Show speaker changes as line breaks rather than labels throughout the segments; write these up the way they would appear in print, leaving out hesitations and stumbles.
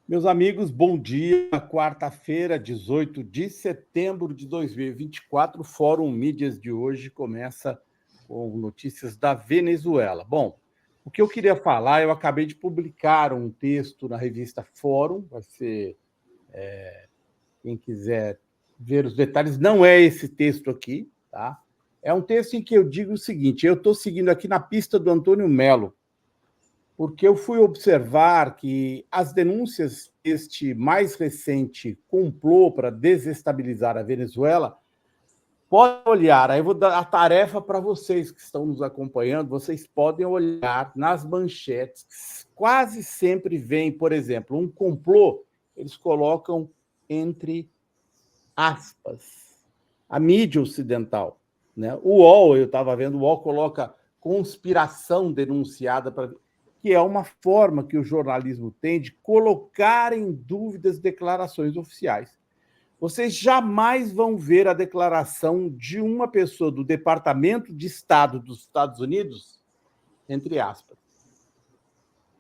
Meus amigos, bom dia. Quarta-feira, 18 de setembro de 2024, o Fórum Mídias de hoje começa com notícias da Venezuela. Bom, o que eu queria falar, eu acabei de publicar um texto na revista Fórum, vai ser, quem quiser ver os detalhes, não é esse texto aqui, tá? É um texto em que eu digo o seguinte, eu estou seguindo aqui na pista do Antônio Melo, porque eu fui observar que as denúncias deste mais recente complô para desestabilizar a Venezuela, podem olhar, aí eu vou dar a tarefa para vocês que estão nos acompanhando, vocês podem olhar nas manchetes, quase sempre vem, por exemplo, um complô, eles colocam entre aspas, a mídia ocidental. Né? O UOL, eu estava vendo, o UOL coloca conspiração denunciada, que é uma forma que o jornalismo tem de colocar em dúvidas declarações oficiais. Vocês jamais vão ver a declaração de uma pessoa do Departamento de Estado dos Estados Unidos, entre aspas.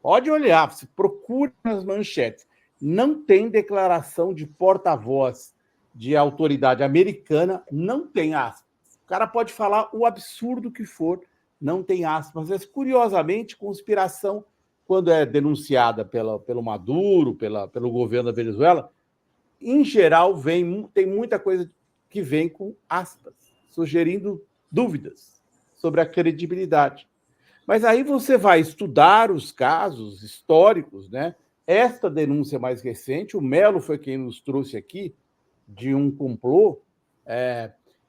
Pode olhar, procure nas manchetes. Não tem declaração de porta-voz de autoridade americana, não tem aspas. O cara pode falar o absurdo que for, não tem aspas. Mas, curiosamente, conspiração, quando é denunciada pelo Maduro, pelo governo da Venezuela, em geral, tem muita coisa que vem com aspas, sugerindo dúvidas sobre a credibilidade. Mas aí você vai estudar os casos históricos, né? Esta denúncia mais recente, o Melo foi quem nos trouxe aqui, de um complô.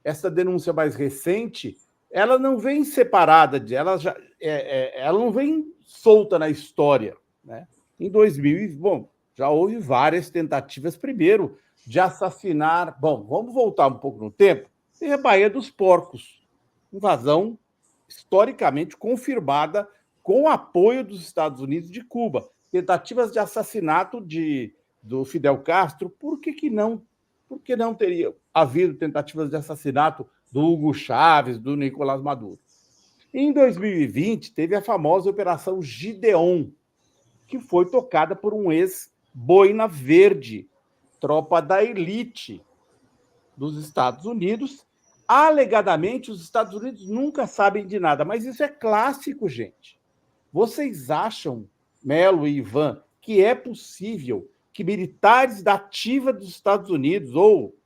Essa denúncia mais recente, ela não vem separada, ela não vem solta na história. Né? Em 2000, bom, já houve várias tentativas, primeiro, de assassinar... Bom, vamos voltar um pouco no tempo. Tem a Baía dos Porcos, invasão historicamente confirmada com o apoio dos Estados Unidos de Cuba. Tentativas de assassinato do Fidel Castro, por que não teria havido tentativas de assassinato do Hugo Chávez, do Nicolás Maduro? Em 2020, teve a famosa Operação Gideon, que foi tocada por um ex-boina verde, tropa da elite dos Estados Unidos. Alegadamente, os Estados Unidos nunca sabem de nada, mas isso é clássico, gente. Vocês acham, Melo e Ivan, que é possível que militares da ativa dos Estados Unidos ou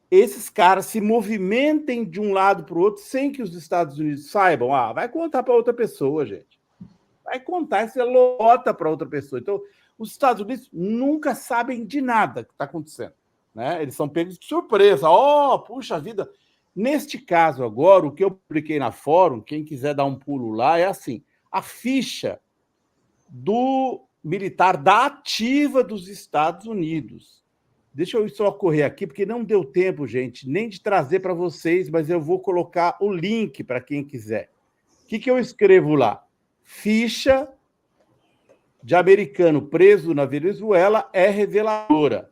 esses caras se movimentem de um lado para o outro sem que os Estados Unidos saibam? Ah, vai contar para outra pessoa, gente. Vai contar, você lota para outra pessoa. Então, os Estados Unidos nunca sabem de nada que está acontecendo. Né? Eles são pegos de surpresa. Puxa vida! Neste caso agora, o que eu publiquei na Fórum, quem quiser dar um pulo lá, é assim, a ficha do militar da ativa dos Estados Unidos. Deixa eu só correr aqui, porque não deu tempo, gente, nem de trazer para vocês, mas eu vou colocar o link para quem quiser. O que eu escrevo lá? Ficha de americano preso na Venezuela é reveladora.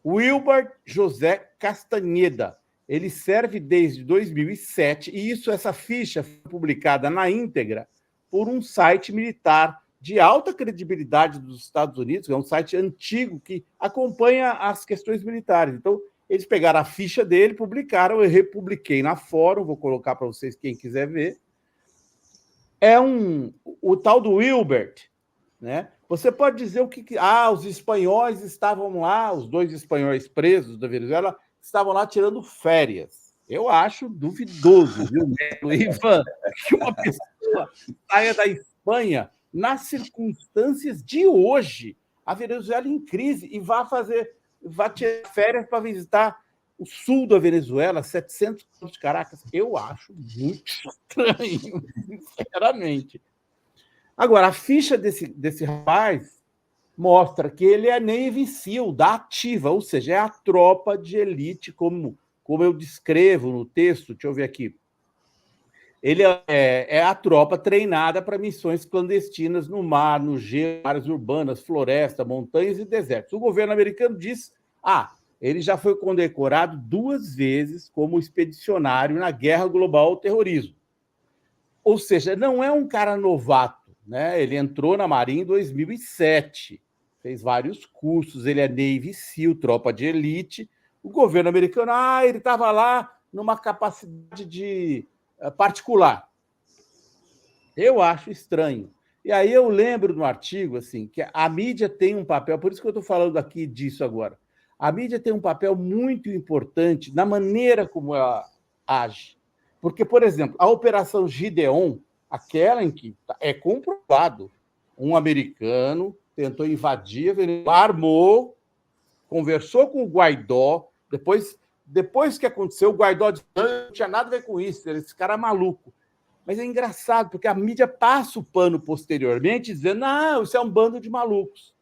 Wilbert José Castanheda. Ele serve desde 2007 e essa ficha foi publicada na íntegra por um site militar de alta credibilidade dos Estados Unidos, que é um site antigo que acompanha as questões militares. Então, eles pegaram a ficha dele, publicaram, eu republiquei na Fórum, vou colocar para vocês, quem quiser ver. O tal do Wilbert, né? Você pode dizer o que... os espanhóis estavam lá, os 2 espanhóis presos da Venezuela, estavam lá tirando férias. Eu acho duvidoso, viu, Ivan, que uma pessoa saia da Espanha nas circunstâncias de hoje, a Venezuela em crise, e vá tirar férias para visitar o sul da Venezuela, 700 quilômetros de Caracas. Eu acho muito estranho, sinceramente. Agora, a ficha desse rapaz mostra que ele é Navy SEAL da ativa, ou seja, é a tropa de elite, como eu descrevo no texto. Deixa eu ver aqui. Ele é a tropa treinada para missões clandestinas no mar, no gelo, áreas urbanas, floresta, montanhas e desertos. O governo americano diz: ele já foi condecorado 2 vezes como expedicionário na guerra global ao terrorismo. Ou seja, não é um cara novato. Né? Ele entrou na Marinha em 2007. fez vários cursos, ele é Navy SEAL, tropa de elite. O governo americano, ele estava lá numa capacidade particular. Eu acho estranho. E aí eu lembro no artigo assim, que a mídia tem um papel, por isso que eu estou falando aqui disso agora. A mídia tem um papel muito importante na maneira como ela age. Porque, por exemplo, a Operação Gideon, aquela em que é comprovado, um americano tentou invadir a Venezuela, armou, conversou com o Guaidó, depois que aconteceu, o Guaidó disse que não tinha nada a ver com isso, esse cara é maluco. Mas é engraçado, porque a mídia passa o pano posteriormente, dizendo, não, isso é um bando de malucos.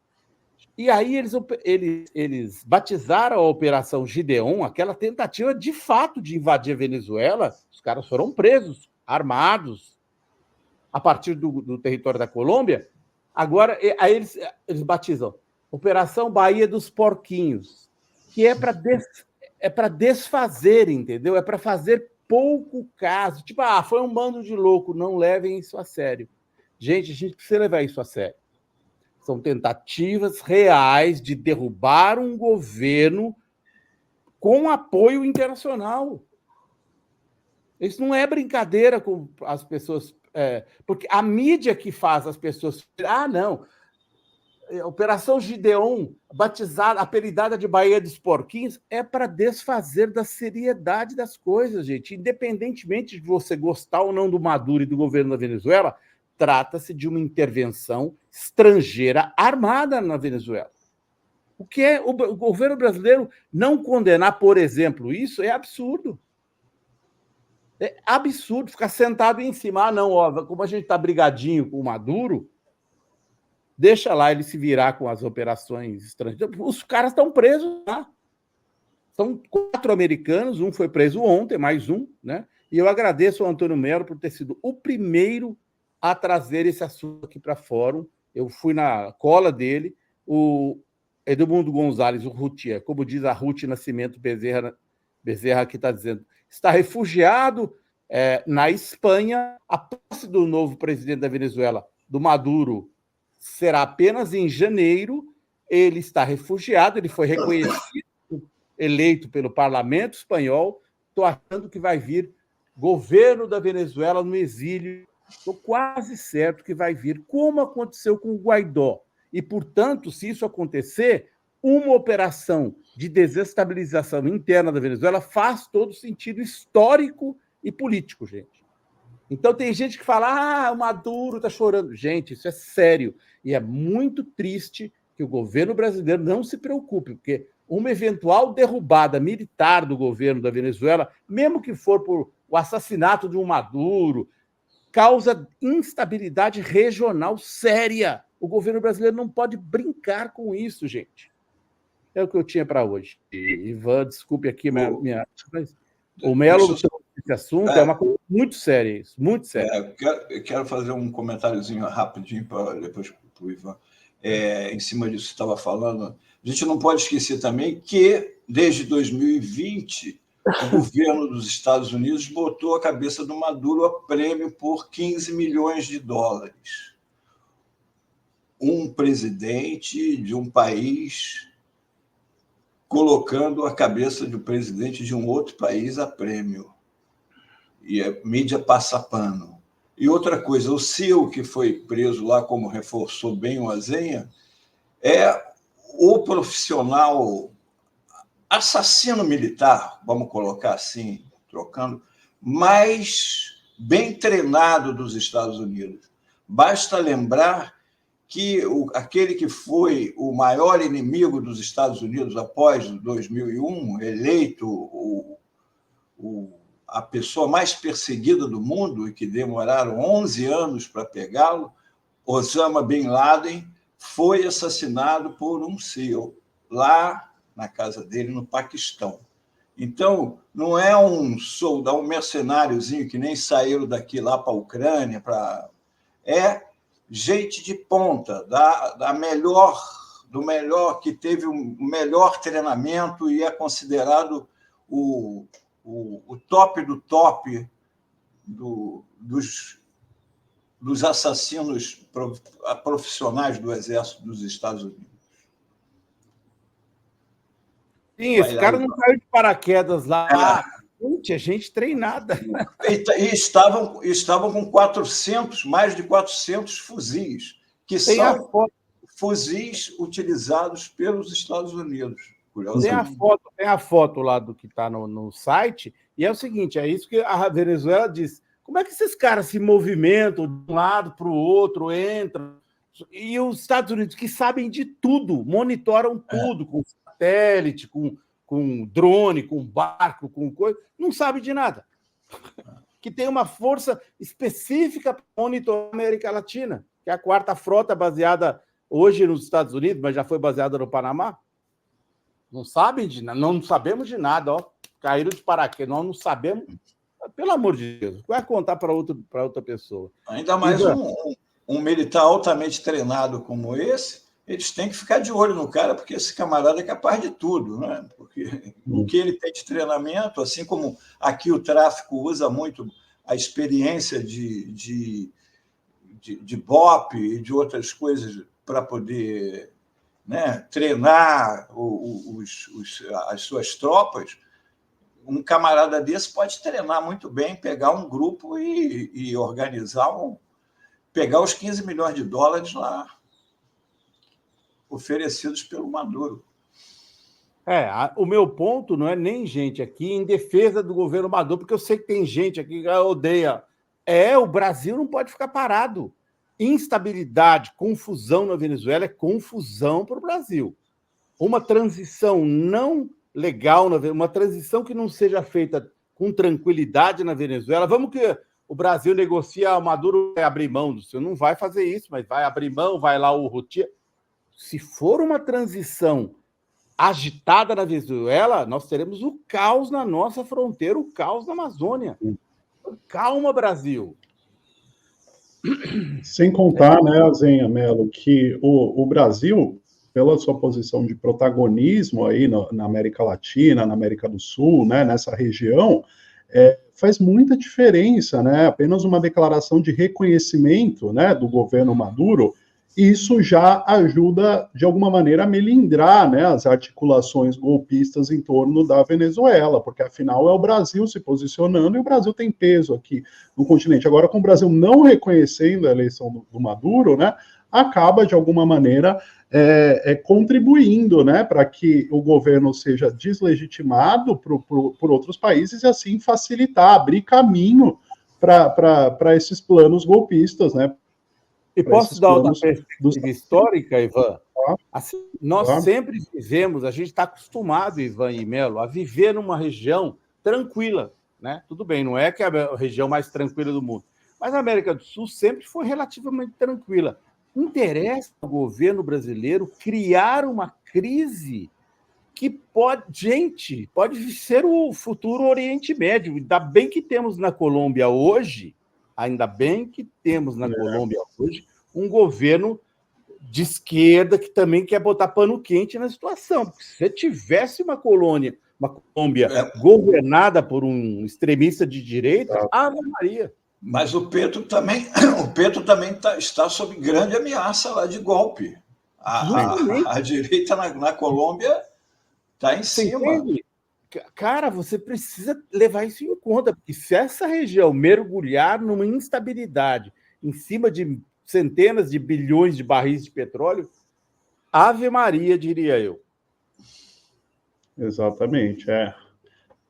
E aí eles batizaram a Operação Gideon, aquela tentativa de fato de invadir a Venezuela. Os caras foram presos, armados, a partir do território da Colômbia. Agora, aí eles batizam Operação Baía dos Porquinhos, que é para desfazer, entendeu? É para fazer pouco caso. Tipo, foi um bando de louco, não levem isso a sério. Gente, a gente precisa levar isso a sério. São tentativas reais de derrubar um governo com apoio internacional. Isso não é brincadeira com as pessoas... porque a mídia que faz as pessoas... não, Operação Gideon, batizada, apelidada de Baía dos Porquinhos, é para desfazer da seriedade das coisas, gente. Independentemente de você gostar ou não do Maduro e do governo da Venezuela, trata-se de uma intervenção estrangeira armada na Venezuela. O que é o governo brasileiro não condenar, por exemplo, isso é absurdo. É absurdo ficar sentado em cima. Não, como a gente está brigadinho com o Maduro, deixa lá ele se virar com as operações estrangeiras. Os caras estão presos lá. São 4 americanos, um foi preso ontem, mais um, né? E eu agradeço ao Antônio Melo por ter sido o primeiro a trazer esse assunto aqui para fórum. Eu fui na cola dele. O Edmundo Gonzalez, o Rutia, como diz a Ruth Nascimento Bezerra que está dizendo, está refugiado na Espanha. A posse do novo presidente da Venezuela, do Maduro, será apenas em janeiro. Ele está refugiado, ele foi reconhecido, eleito pelo parlamento espanhol. Estou achando que vai vir governo da Venezuela no exílio. Estou quase certo que vai vir, como aconteceu com o Guaidó. E, portanto, se isso acontecer, uma operação de desestabilização interna da Venezuela faz todo sentido histórico e político, gente. Então, tem gente que fala, o Maduro está chorando. Gente, isso é sério. E é muito triste que o governo brasileiro não se preocupe, porque uma eventual derrubada militar do governo da Venezuela, mesmo que for por o assassinato de um Maduro, causa instabilidade regional séria. O governo brasileiro não pode brincar com isso, gente. É o que eu tinha para hoje. Ivan, desculpe aqui o Melo, esse assunto é uma coisa muito séria, isso, muito séria.
Eu quero fazer um comentáriozinho rapidinho para depois para o Ivan. Em cima disso que você estava falando, a gente não pode esquecer também que, desde 2020, o governo dos Estados Unidos botou a cabeça do Maduro a prêmio por 15 milhões de dólares. Um presidente de um país colocando a cabeça do presidente de um outro país a prêmio. E a mídia passa pano. E outra coisa, o CEO que foi preso lá, como reforçou bem o Azenha, é o profissional assassino militar, vamos colocar assim, trocando, mais bem treinado dos Estados Unidos. Basta lembrar que aquele que foi o maior inimigo dos Estados Unidos após 2001, eleito a pessoa mais perseguida do mundo e que demoraram 11 anos para pegá-lo, Osama Bin Laden, foi assassinado por um CEO lá na casa dele, no Paquistão. Então, não é um soldado, um mercenáriozinho que nem saíram daqui lá para a Ucrânia, é gente de ponta, do melhor, que teve o melhor treinamento e é considerado o top do top dos assassinos profissionais do Exército dos Estados Unidos.
Sim, esse cara não caiu de paraquedas lá. Gente, é gente treinada.
E estavam com 400, mais de 400 fuzis, que são fuzis utilizados pelos Estados Unidos.
Tem a foto lá do que está no site, e é o seguinte, é isso que a Venezuela diz. Como é que esses caras se movimentam de um lado para o outro, entram? E os Estados Unidos, que sabem de tudo, monitoram tudo, com satélite, com drone, com barco, com coisa, não sabe de nada. Que tem uma força específica para monitorar a América Latina, que é a quarta frota baseada hoje nos Estados Unidos, mas já foi baseada no Panamá. Não sabem de nada, não sabemos de nada, ó. Caíram de paraquedas, nós não sabemos. Pelo amor de Deus, vai contar para outra pessoa.
Ainda mais um militar altamente treinado como esse, eles têm que ficar de olho no cara, porque esse camarada é capaz de tudo, né? Porque o que ele tem de treinamento, assim como aqui o tráfico usa muito a experiência de BOP e de outras coisas para poder, né, treinar as suas tropas, um camarada desse pode treinar muito bem, pegar um grupo e organizar pegar os 15 milhões de dólares lá oferecidos pelo Maduro.
O meu ponto não é nem gente aqui em defesa do governo Maduro, porque eu sei que tem gente aqui que odeia. O Brasil não pode ficar parado. Instabilidade, confusão na Venezuela é confusão para o Brasil. Uma transição não legal, uma transição que não seja feita com tranquilidade na Venezuela. Vamos que o Brasil negocia, o Maduro vai abrir mão do seu. Não vai fazer isso, mas vai abrir mão, vai lá o Routier. Se for uma transição agitada na Venezuela, nós teremos o caos na nossa fronteira, o caos na Amazônia. Calma, Brasil.
Sem contar, né, Zenha Mello, que o Brasil, pela sua posição de protagonismo aí na América Latina, na América do Sul, né, nessa região, faz muita diferença, né? Apenas uma declaração de reconhecimento, né, do governo Maduro, e isso já ajuda, de alguma maneira, a melindrar, né, as articulações golpistas em torno da Venezuela, porque, afinal, é o Brasil se posicionando, e o Brasil tem peso aqui no continente. Agora, com o Brasil não reconhecendo a eleição do Maduro, né, acaba, de alguma maneira, contribuindo, né, para que o governo seja deslegitimado por outros países e, assim, facilitar, abrir caminho para esses planos golpistas, né.
E posso dar uma perspectiva histórica, Ivan? Assim, nós sempre vivemos, a gente está acostumado, Ivan e Melo, a viver numa região tranquila, né? Tudo bem, não é que é a região mais tranquila do mundo, mas a América do Sul sempre foi relativamente tranquila. Interessa ao governo brasileiro criar uma crise que pode ser o futuro Oriente Médio. Ainda bem que temos na Colômbia hoje um governo de esquerda que também quer botar pano quente na situação. Porque se tivesse uma Colômbia governada por um extremista de direita, Ave Maria.
Mas o Petro também está sob grande ameaça lá de golpe. A direita na Colômbia está em cima. Entende?
Cara, você precisa levar isso em conta, porque se essa região mergulhar numa instabilidade em cima de centenas de bilhões de barris de petróleo, Ave Maria, diria eu.
Exatamente,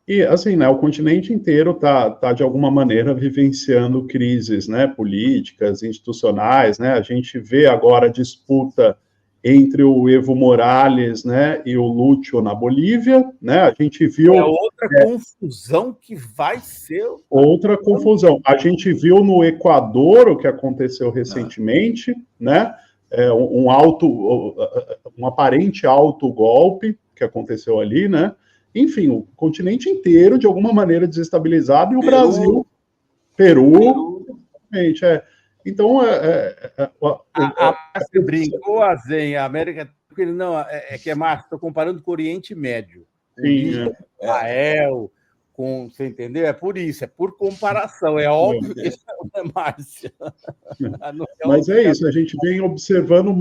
E, assim, né, o continente inteiro tá de alguma maneira vivenciando crises, né, políticas, institucionais, né, a gente vê agora a disputa entre o Evo Morales, né, e o Lúcio na Bolívia, né, a gente viu...
outra confusão que vai ser...
Outra confusão. A gente viu no Equador o que aconteceu recentemente, né, um aparente autogolpe que aconteceu ali, né, enfim, o continente inteiro, de alguma maneira, desestabilizado, e o Brasil, Peru, realmente, Então,
você brincou, Zen, a América... Não, que é mais, estou comparando com o Oriente Médio. Israel, Você entendeu? É por isso, é por comparação. É óbvio que não é Márcia.
Mas é isso, a gente vem observando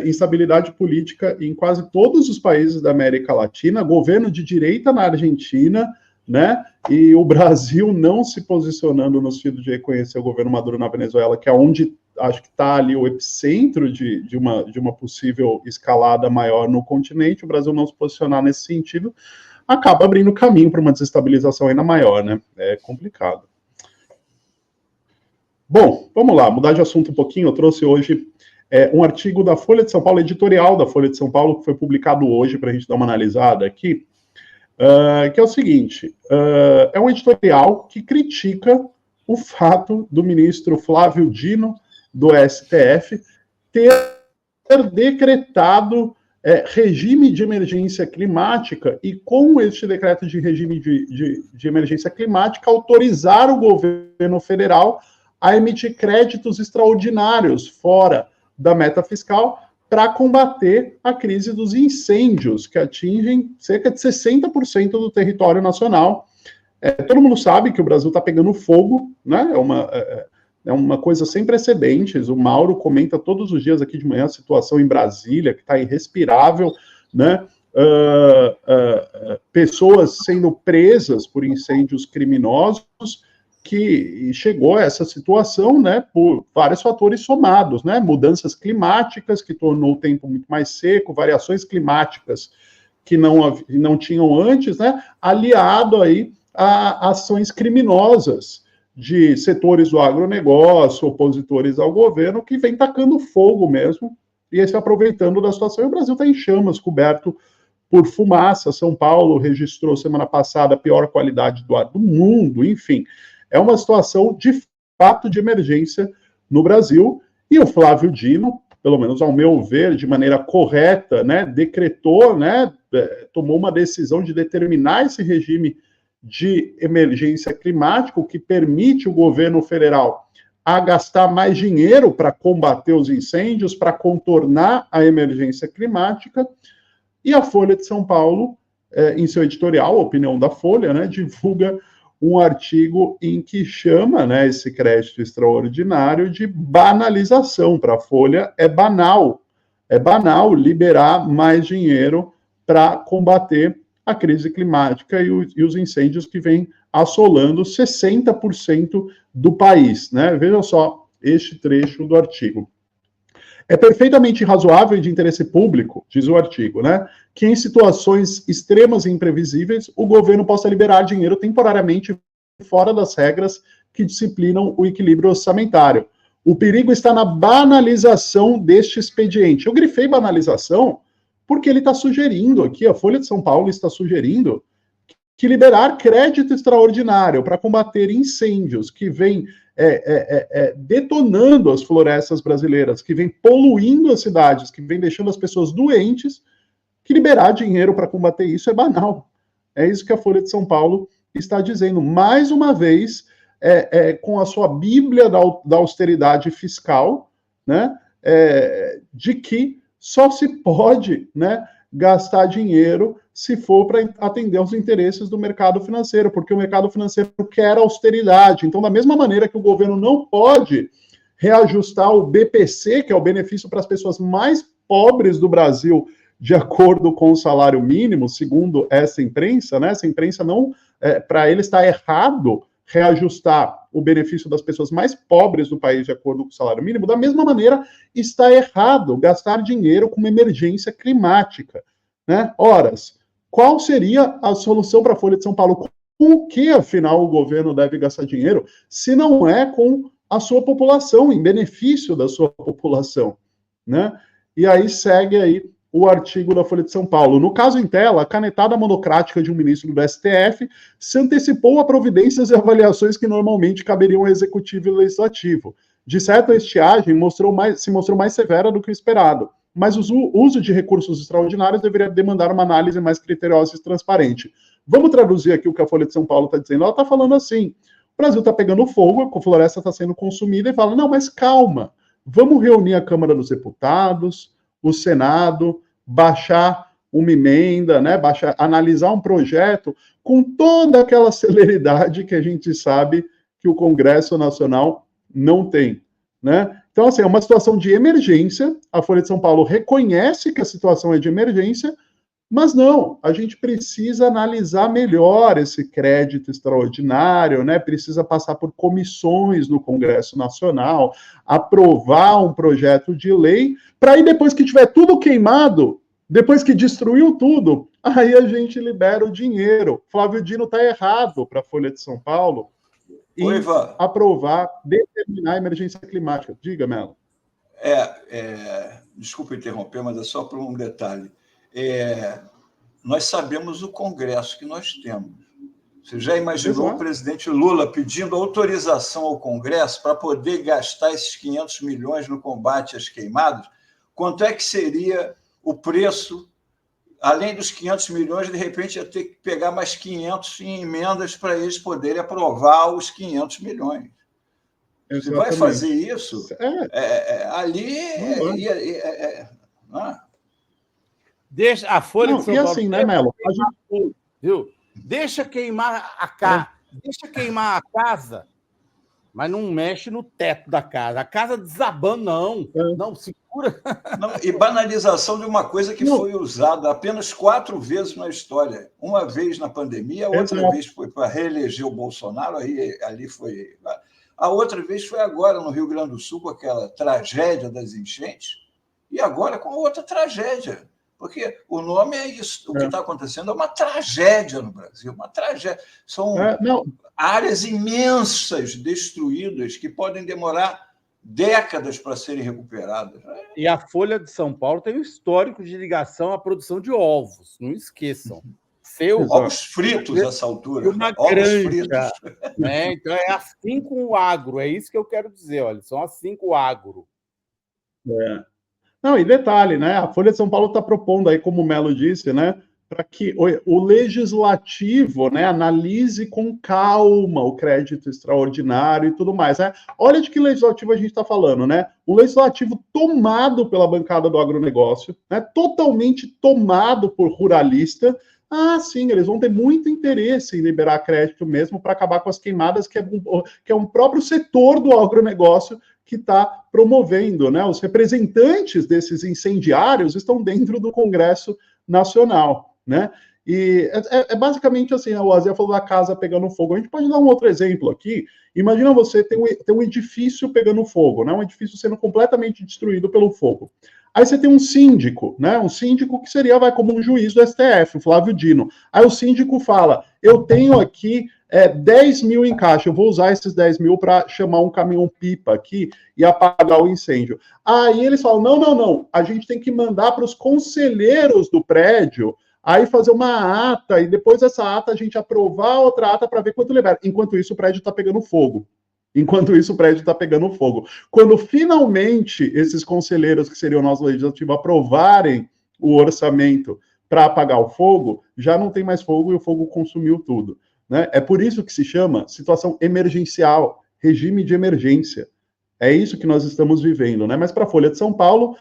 instabilidade política em quase todos os países da América Latina, governo de direita na Argentina, né? E o Brasil não se posicionando no sentido de reconhecer o governo Maduro na Venezuela, que é onde acho que está ali o epicentro de uma possível escalada maior no continente. O Brasil não se posicionar nesse sentido acaba abrindo caminho para uma desestabilização ainda maior, né? É complicado. Bom, vamos lá, mudar de assunto um pouquinho. Eu trouxe hoje um artigo da Folha de São Paulo, editorial da Folha de São Paulo, que foi publicado hoje para a gente dar uma analisada aqui, que é o seguinte, é um editorial que critica o fato do ministro Flávio Dino, do STF, ter decretado regime de emergência climática e, com este decreto de regime de emergência climática, autorizar o governo federal a emitir créditos extraordinários fora da meta fiscal para combater a crise dos incêndios, que atingem cerca de 60% do território nacional. Todo mundo sabe que o Brasil está pegando fogo, né? É uma coisa sem precedentes. O Mauro comenta todos os dias aqui de manhã a situação em Brasília, que está irrespirável, né? Pessoas sendo presas por incêndios criminosos, que chegou a essa situação, né, por vários fatores somados, né? Mudanças climáticas, que tornou o tempo muito mais seco, variações climáticas que não tinham antes, né? Aliado aí a ações criminosas de setores do agronegócio, opositores ao governo, que vem tacando fogo mesmo, e se aproveitando da situação. E o Brasil está em chamas, coberto por fumaça. São Paulo registrou semana passada a pior qualidade do ar do mundo, enfim. É uma situação de fato de emergência no Brasil, e o Flávio Dino, pelo menos ao meu ver, de maneira correta, né, decretou, né, tomou uma decisão de determinar esse regime de emergência climática, o que permite o governo federal a gastar mais dinheiro para combater os incêndios, para contornar a emergência climática. E a Folha de São Paulo, em seu editorial, a opinião da Folha, né, divulga um artigo em que chama, né, esse crédito extraordinário de banalização. Para a Folha é banal liberar mais dinheiro para combater a crise climática e os incêndios que vêm assolando 60% do país, né? Veja só este trecho do artigo. É perfeitamente razoável e de interesse público, diz o artigo, né, que em situações extremas e imprevisíveis o governo possa liberar dinheiro temporariamente fora das regras que disciplinam o equilíbrio orçamentário. O perigo está na banalização deste expediente. Eu grifei banalização porque ele está sugerindo aqui, a Folha de São Paulo está sugerindo que liberar crédito extraordinário para combater incêndios que vem detonando as florestas brasileiras, que vem poluindo as cidades, que vem deixando as pessoas doentes, que liberar dinheiro para combater isso é banal. É isso que a Folha de São Paulo está dizendo. Mais uma vez, com a sua bíblia da austeridade fiscal, né, de que só se pode, né, gastar dinheiro se for para atender aos interesses do mercado financeiro, porque o mercado financeiro quer austeridade. Então, da mesma maneira que o governo não pode reajustar o BPC, que é o benefício para as pessoas mais pobres do Brasil, de acordo com o salário mínimo, segundo essa imprensa, né? Essa imprensa não, para ele está errado reajustar o benefício das pessoas mais pobres do país de acordo com o salário mínimo. Da mesma maneira, está errado gastar dinheiro com uma emergência climática, né? Horas, qual seria a solução para a Folha de São Paulo? Com o que, afinal, o governo deve gastar dinheiro, se não é com a sua população, em benefício da sua população, né? E aí segue aí o artigo da Folha de São Paulo. No caso em tela, a canetada monocrática de um ministro do STF se antecipou a providências e avaliações que normalmente caberiam ao Executivo e ao Legislativo. De certo, a estiagem se mostrou mais severa do que o esperado, mas o uso de recursos extraordinários deveria demandar uma análise mais criteriosa e transparente. Vamos traduzir aqui o que a Folha de São Paulo está dizendo. Ela está falando assim, o Brasil está pegando fogo, a floresta está sendo consumida, e fala, não, mas calma, vamos reunir a Câmara dos Deputados, o Senado, baixar uma emenda, né, analisar um projeto com toda aquela celeridade que a gente sabe que o Congresso Nacional não tem, né? Então, assim, é uma situação de emergência, a Folha de São Paulo reconhece que a situação é de emergência, mas não, a gente precisa analisar melhor esse crédito extraordinário, né? Precisa passar por comissões no Congresso Nacional, aprovar um projeto de lei, para aí depois que tiver tudo queimado, depois que destruiu tudo, aí a gente libera o dinheiro. Flávio Dino está errado para a Folha de São Paulo em aprovar, determinar a emergência climática. Diga, Melo.
Desculpa interromper, mas é só por um detalhe. Nós sabemos o Congresso que nós temos. Você já imaginou o presidente Lula pedindo autorização ao Congresso para poder gastar esses 500 milhões no combate às queimadas? Quanto é que seria o preço? Além dos 500 milhões, de repente ia ter que pegar mais 500 em emendas para eles poderem aprovar os 500 milhões. Exatamente. Você vai fazer isso? Ali...
Deixa a Folha de São Paulo...
E assim, né, Melo?
Viu? Deixa queimar a casa. Deixa queimar a casa, mas não mexe no teto da casa. A casa desabando, não. Não, segura.
Não, e banalização de uma coisa que foi usada apenas 4 vezes na história. Uma vez na pandemia, outra vez foi para reeleger o Bolsonaro, ali foi... A outra vez foi agora no Rio Grande do Sul, com aquela tragédia das enchentes, e agora com outra tragédia. Porque o nome é isso. O que está acontecendo é uma tragédia no Brasil, uma tragédia. São áreas imensas destruídas que podem demorar décadas para serem recuperadas.
E a Folha de São Paulo tem um histórico de ligação à produção de ovos, não esqueçam.
Ovos fritos essa altura.
Uma granja, né? Então é assim com o agro, é isso que eu quero dizer, olha, são assim com o agro.
Não, e detalhe, né? A Folha de São Paulo está propondo aí, como o Melo disse, né? Para que o legislativo, né, analise com calma o crédito extraordinário e tudo mais, né? Olha de que legislativo a gente está falando, né? Um legislativo tomado pela bancada do agronegócio, né? Totalmente tomado por ruralista. Sim, eles vão ter muito interesse em liberar crédito mesmo para acabar com as queimadas, que é um próprio setor do agronegócio que está promovendo, né? Os representantes desses incendiários estão dentro do Congresso Nacional, né? E é basicamente assim, o Azé falou da casa pegando fogo. A gente pode dar um outro exemplo aqui. Imagina você ter um edifício pegando fogo, né? Um edifício sendo completamente destruído pelo fogo. Aí você tem um síndico, né? Um síndico que seria, como um juiz do STF, o Flávio Dino. Aí o síndico fala, eu tenho aqui 10 mil em caixa, eu vou usar esses 10 mil para chamar um caminhão-pipa aqui e apagar o incêndio. Aí eles falam, não, a gente tem que mandar para os conselheiros do prédio, aí fazer uma ata, e depois dessa ata a gente aprovar outra ata para ver quanto libera. Enquanto isso, o prédio está pegando fogo. Quando finalmente esses conselheiros, que seriam o nosso legislativo, aprovarem o orçamento para apagar o fogo, já não tem mais fogo e o fogo consumiu tudo, né? É por isso que se chama situação emergencial, regime de emergência. É isso que nós estamos vivendo, né? Mas para a Folha de São Paulo,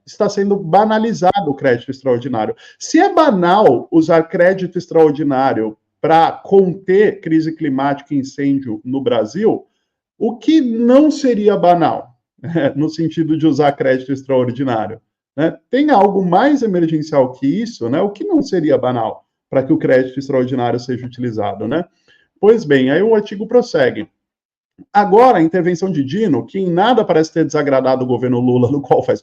está sendo banalizado o crédito extraordinário. Se é banal usar crédito extraordinário para conter crise climática e incêndio no Brasil, o que não seria banal, no sentido de usar crédito extraordinário, né? Tem algo mais emergencial que isso, né? O que não seria banal para que o crédito extraordinário seja utilizado, né? Pois bem, aí o artigo prossegue. Agora, a intervenção de Dino, que em nada parece ter desagradado o governo Lula, no qual fez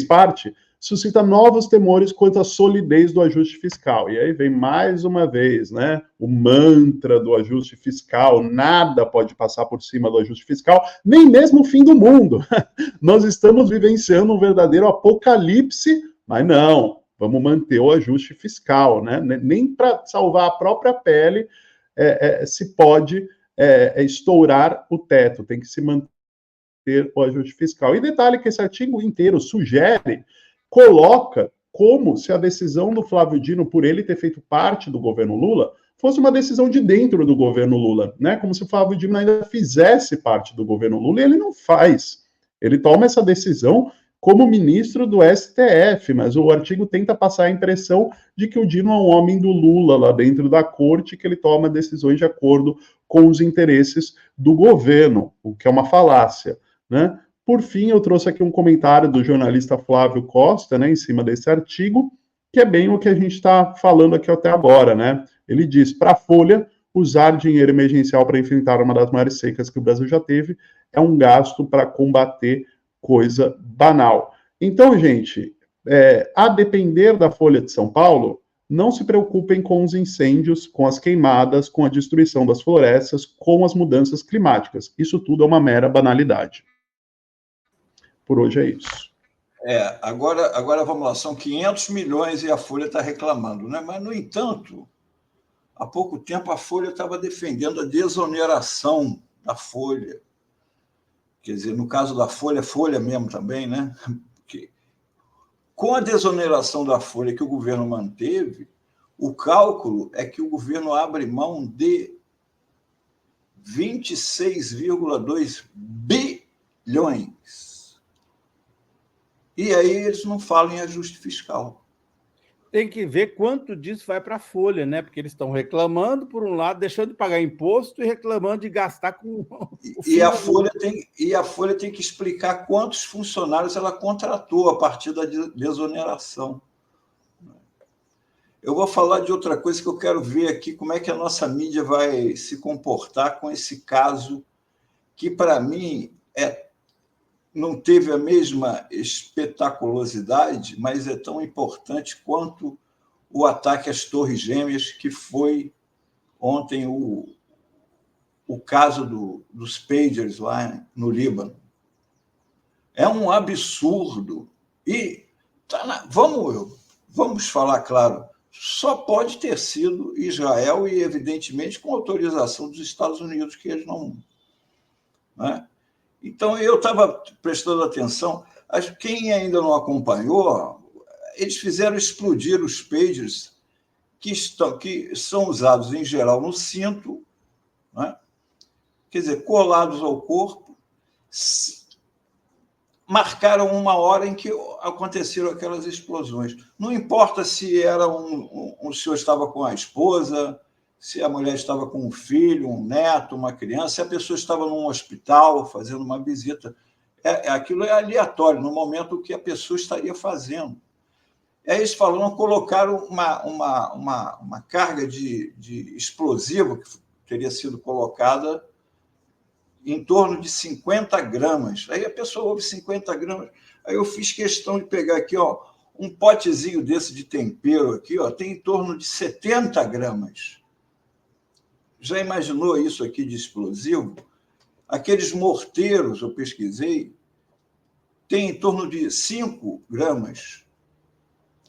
parte, suscita novos temores quanto à solidez do ajuste fiscal. E aí vem mais uma vez, né, o mantra do ajuste fiscal, nada pode passar por cima do ajuste fiscal, nem mesmo o fim do mundo. Nós estamos vivenciando um verdadeiro apocalipse, mas não, vamos manter o ajuste fiscal, né? Nem para salvar a própria pele se pode estourar o teto, tem que se manter o ajuste fiscal. E detalhe que esse artigo inteiro coloca como se a decisão do Flávio Dino, por ele ter feito parte do governo Lula, fosse uma decisão de dentro do governo Lula, né? Como se o Flávio Dino ainda fizesse parte do governo Lula, e ele não faz. Ele toma essa decisão como ministro do STF, mas o artigo tenta passar a impressão de que o Dino é um homem do Lula lá dentro da corte, que ele toma decisões de acordo com os interesses do governo, o que é uma falácia, né? Por fim, eu trouxe aqui um comentário do jornalista Flávio Costa, né, em cima desse artigo, que é bem o que a gente está falando aqui até agora, né? Ele diz, para a Folha, usar dinheiro emergencial para enfrentar uma das maiores secas que o Brasil já teve é um gasto para combater coisa banal. Então, gente, a depender da Folha de São Paulo, não se preocupem com os incêndios, com as queimadas, com a destruição das florestas, com as mudanças climáticas. Isso tudo é uma mera banalidade. Por hoje é isso.
Agora vamos lá, são 500 milhões e a Folha está reclamando, né? Mas, no entanto, há pouco tempo a Folha estava defendendo a desoneração da Folha. Quer dizer, no caso da Folha, Folha mesmo também, né? Porque com a desoneração da Folha que o governo manteve, o cálculo é que o governo abre mão de 26,2 bilhões. E aí eles não falam em ajuste fiscal.
Tem que ver quanto disso vai para a Folha, né? Porque eles estão reclamando, por um lado, deixando de pagar imposto e reclamando de gastar com
e a Folha tem que explicar quantos funcionários ela contratou a partir da desoneração. Eu vou falar de outra coisa que eu quero ver aqui, como é que a nossa mídia vai se comportar com esse caso, que, para mim, não teve a mesma espetaculosidade, mas é tão importante quanto o ataque às Torres Gêmeas, que foi ontem o caso dos pagers lá no Líbano. É um absurdo. E vamos falar claro, só pode ter sido Israel e, evidentemente, com autorização dos Estados Unidos, que eles não... Né? Então, eu estava prestando atenção. Quem ainda não acompanhou, eles fizeram explodir os pagers que são usados, em geral, no cinto, né? Quer dizer, colados ao corpo, marcaram uma hora em que aconteceram aquelas explosões. Não importa se era o senhor estava com a esposa, se a mulher estava com um filho, um neto, uma criança, se a pessoa estava num hospital fazendo uma visita. Aquilo é aleatório, no momento que a pessoa estaria fazendo. Aí eles colocaram uma carga de explosivo que teria sido colocada em torno de 50 gramas. Aí a pessoa ouve 50 gramas. Aí eu fiz questão de pegar aqui, um potezinho desse de tempero aqui, tem em torno de 70 gramas. Já imaginou isso aqui de explosivo? Aqueles morteiros, eu pesquisei, tem em torno de 5 gramas.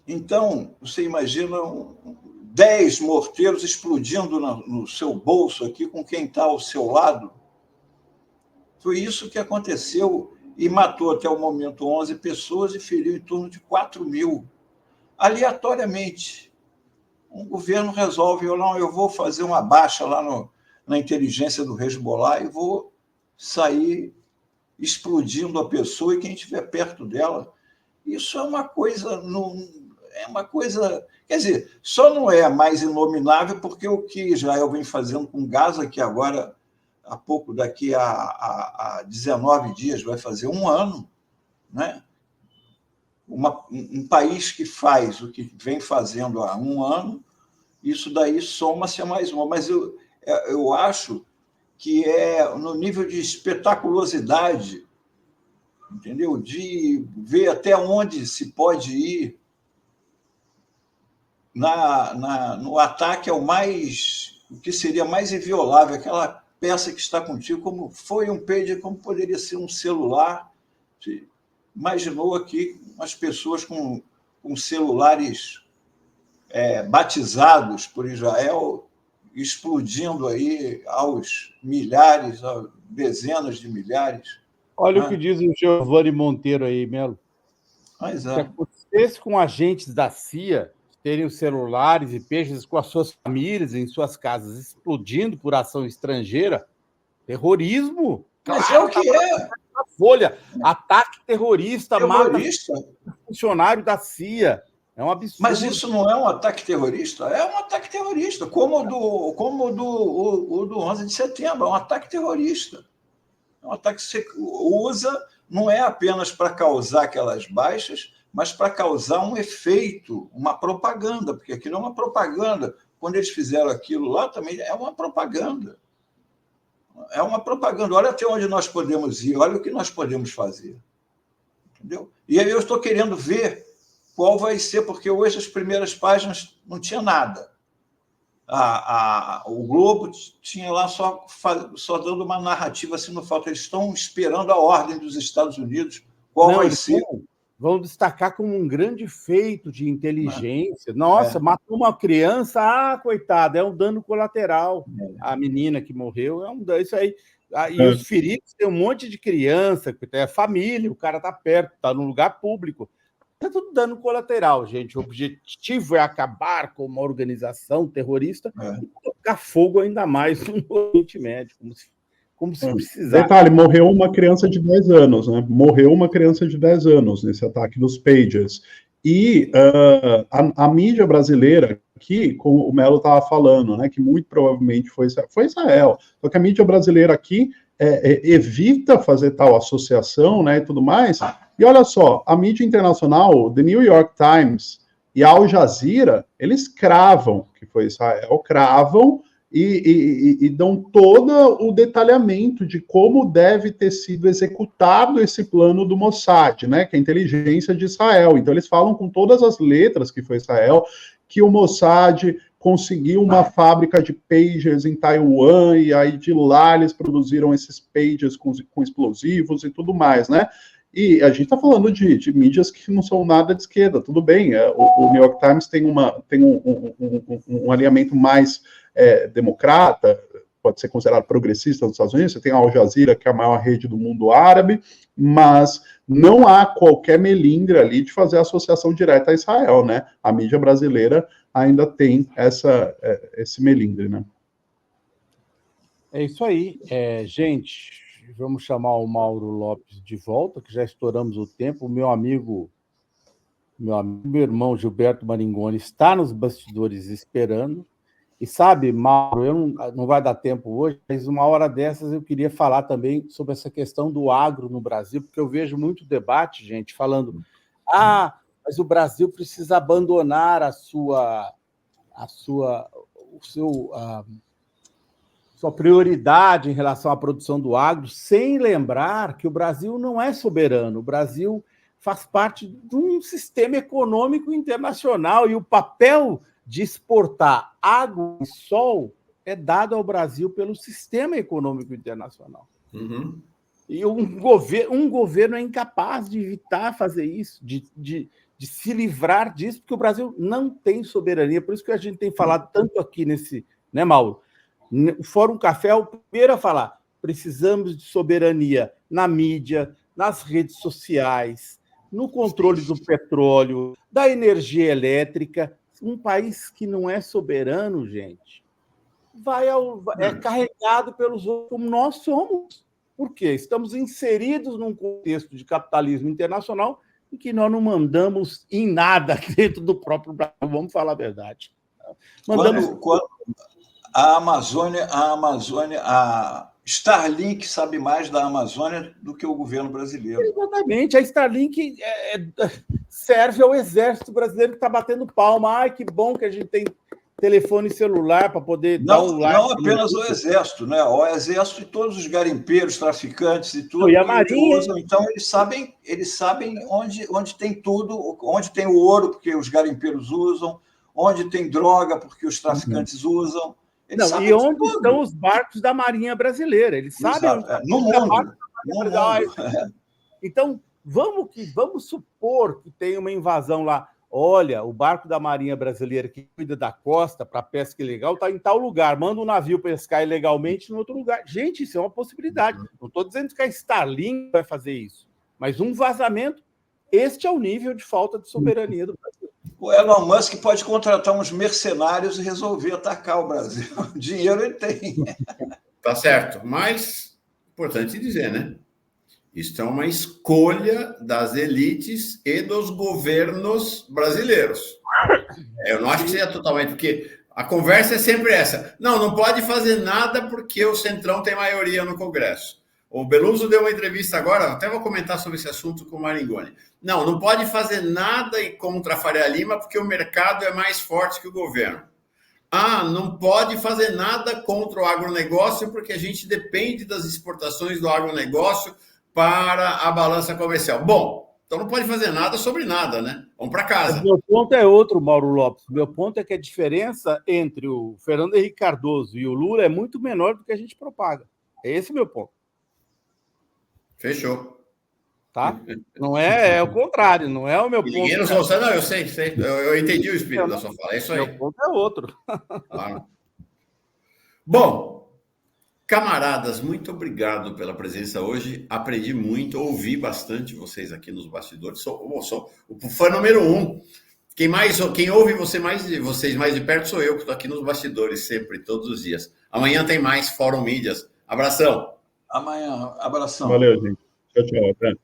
Então, você imagina 10 morteiros explodindo no seu bolso aqui com quem está ao seu lado. Foi isso que aconteceu e matou até o momento 11 pessoas e feriu em torno de 4 mil. Aleatoriamente. Um governo resolve, eu vou fazer uma baixa lá na inteligência do Hezbollah e vou sair explodindo a pessoa e quem estiver perto dela. Isso é uma coisa... Quer dizer, só não é mais inominável porque o que Israel vem fazendo com Gaza, que agora, daqui a 19 dias, vai fazer um ano, né? Um país que faz o que vem fazendo há um ano, isso daí soma-se a mais uma. Mas eu acho que é no nível de espetaculosidade, entendeu? De ver até onde se pode ir no ataque ao o que seria mais inviolável, aquela peça que está contigo, como foi um pager, como poderia ser um celular. Você imaginou aqui as pessoas com celulares batizados por Israel, explodindo aí aos milhares, a dezenas de milhares.
Olha o que diz o Giovanni Monteiro aí, Melo.
Se
acontecesse com agentes da CIA terem os celulares e peixes com as suas famílias em suas casas explodindo por ação estrangeira, terrorismo.
Mas é o que é.
na Folha. Ataque terrorista, mata funcionário da CIA. É um absurdo.
Mas isso não é um ataque terrorista? É um ataque terrorista, como o do 11 de setembro. É um ataque terrorista. É um ataque que você usa, não é apenas para causar aquelas baixas, mas para causar um efeito, uma propaganda, porque aquilo é uma propaganda. Quando eles fizeram aquilo lá, também é uma propaganda. É uma propaganda. Olha até onde nós podemos ir, olha o que nós podemos fazer. Entendeu? E aí eu estou querendo ver qual vai ser, porque hoje as primeiras páginas não tinha nada. O Globo tinha lá só dando uma narrativa, assim, não falta. Eles estão esperando a ordem dos Estados Unidos, qual vai ser.
Vão destacar como um grande feito de inteligência. Nossa, matou uma criança, coitada, é um dano colateral. A menina que morreu é um dano, isso aí. E os feridos, tem um monte de criança, é família, o cara está perto, está num lugar público. É tudo dano colateral, gente. O objetivo é acabar com uma organização terrorista e colocar fogo ainda mais no Oriente Médio, como se precisasse.
Detalhe, morreu uma criança de 10 anos, né? Morreu uma criança de 10 anos nesse ataque dos pagers. E a mídia brasileira aqui, como o Melo estava falando, né, que muito provavelmente foi Israel. Só que a mídia brasileira aqui evita fazer tal associação, né, e tudo mais. E olha só, a mídia internacional, The New York Times e a Al Jazeera, eles cravam que foi Israel, cravam e dão todo o detalhamento de como deve ter sido executado esse plano do Mossad, né, que é a inteligência de Israel. Então, eles falam com todas as letras que foi Israel, que o Mossad conseguiu uma fábrica de pagers em Taiwan, e aí de lá eles produziram esses pagers com explosivos e tudo mais, né? E a gente está falando de mídias que não são nada de esquerda, tudo bem. O New York Times tem um alinhamento mais democrata, pode ser considerado progressista nos Estados Unidos. Você tem a Al Jazeera, que é a maior rede do mundo árabe, mas não há qualquer melindre ali de fazer associação direta a Israel, né? A mídia brasileira ainda tem esse melindre, né?
É isso aí. Gente, vamos chamar o Mauro Lopes de volta, que já estouramos o tempo. Meu irmão Gilberto Maringoni está nos bastidores esperando. E sabe, Mauro, não vai dar tempo hoje, mas uma hora dessas eu queria falar também sobre essa questão do agro no Brasil, porque eu vejo muito debate, gente, falando mas o Brasil precisa abandonar sua prioridade em relação à produção do agro, sem lembrar que o Brasil não é soberano. O Brasil faz parte de um sistema econômico internacional e o papel de exportar água e sol é dado ao Brasil pelo sistema econômico internacional.
Uhum.
E um governo é incapaz de evitar fazer isso, de se livrar disso, porque o Brasil não tem soberania. Por isso que a gente tem falado tanto aqui nesse, né, Mauro? O Fórum Café é o primeiro a falar. Precisamos de soberania na mídia, nas redes sociais, no controle do petróleo, da energia elétrica. Um país que não é soberano, gente, é carregado pelos outros, como nós somos. Por quê? Estamos inseridos num contexto de capitalismo internacional em que nós não mandamos em nada dentro do próprio Brasil. Vamos falar a verdade.
Quando a Amazônia, a Starlink sabe mais da Amazônia do que o governo brasileiro.
Exatamente. A Starlink serve ao exército brasileiro que está batendo palma. Ai, que bom que a gente tem telefone celular para poder dar um like.
Não apenas o exército, né? O exército e todos os garimpeiros, traficantes e tudo.
E a Marinha.
Então, eles sabem onde tem tudo, onde tem o ouro, porque os garimpeiros usam, onde tem droga, porque os traficantes usam.
E onde estão os barcos da Marinha Brasileira? Eles sabem
no mundo.
Então, vamos supor que tem uma invasão lá. Olha, o barco da Marinha Brasileira que cuida da costa para pesca ilegal está em tal lugar. Manda um navio pescar ilegalmente em outro lugar. Gente, isso é uma possibilidade. Não estou dizendo que a Starlink vai fazer isso, mas um vazamento, este é o nível de falta de soberania do Brasil.
O Elon Musk pode contratar uns mercenários e resolver atacar o Brasil. Dinheiro ele tem.
Tá certo, mas importante dizer, né? Isso é uma escolha das elites e dos governos brasileiros. Eu não acho que seja totalmente, porque a conversa é sempre essa. Não pode fazer nada porque o Centrão tem maioria no Congresso. O Beluso deu uma entrevista agora, até vou comentar sobre esse assunto com o Maringoni. Não pode fazer nada contra a Faria Lima porque o mercado é mais forte que o governo. Não pode fazer nada contra o agronegócio porque a gente depende das exportações do agronegócio para a balança comercial. Bom, então não pode fazer nada sobre nada, né? Vamos para casa.
Meu ponto é outro, Mauro Lopes. Meu ponto é que a diferença entre o Fernando Henrique Cardoso e o Lula é muito menor do que a gente propaga. É esse o meu ponto.
Fechou.
Tá? Não é o contrário, não é o meu ponto.
Ninguém não eu sei. Eu entendi o espírito da sua fala. É isso aí.
Meu ponto é outro.
Claro. Bom, camaradas, muito obrigado pela presença hoje. Aprendi muito, ouvi bastante vocês aqui nos bastidores. Sou o fã número 1. Quem ouve vocês mais de perto sou eu, que estou aqui nos bastidores sempre, todos os dias. Amanhã tem mais Fórum Mídias. Abração.
Amanhã, abração.
Valeu, gente. Tchau, tchau. Até.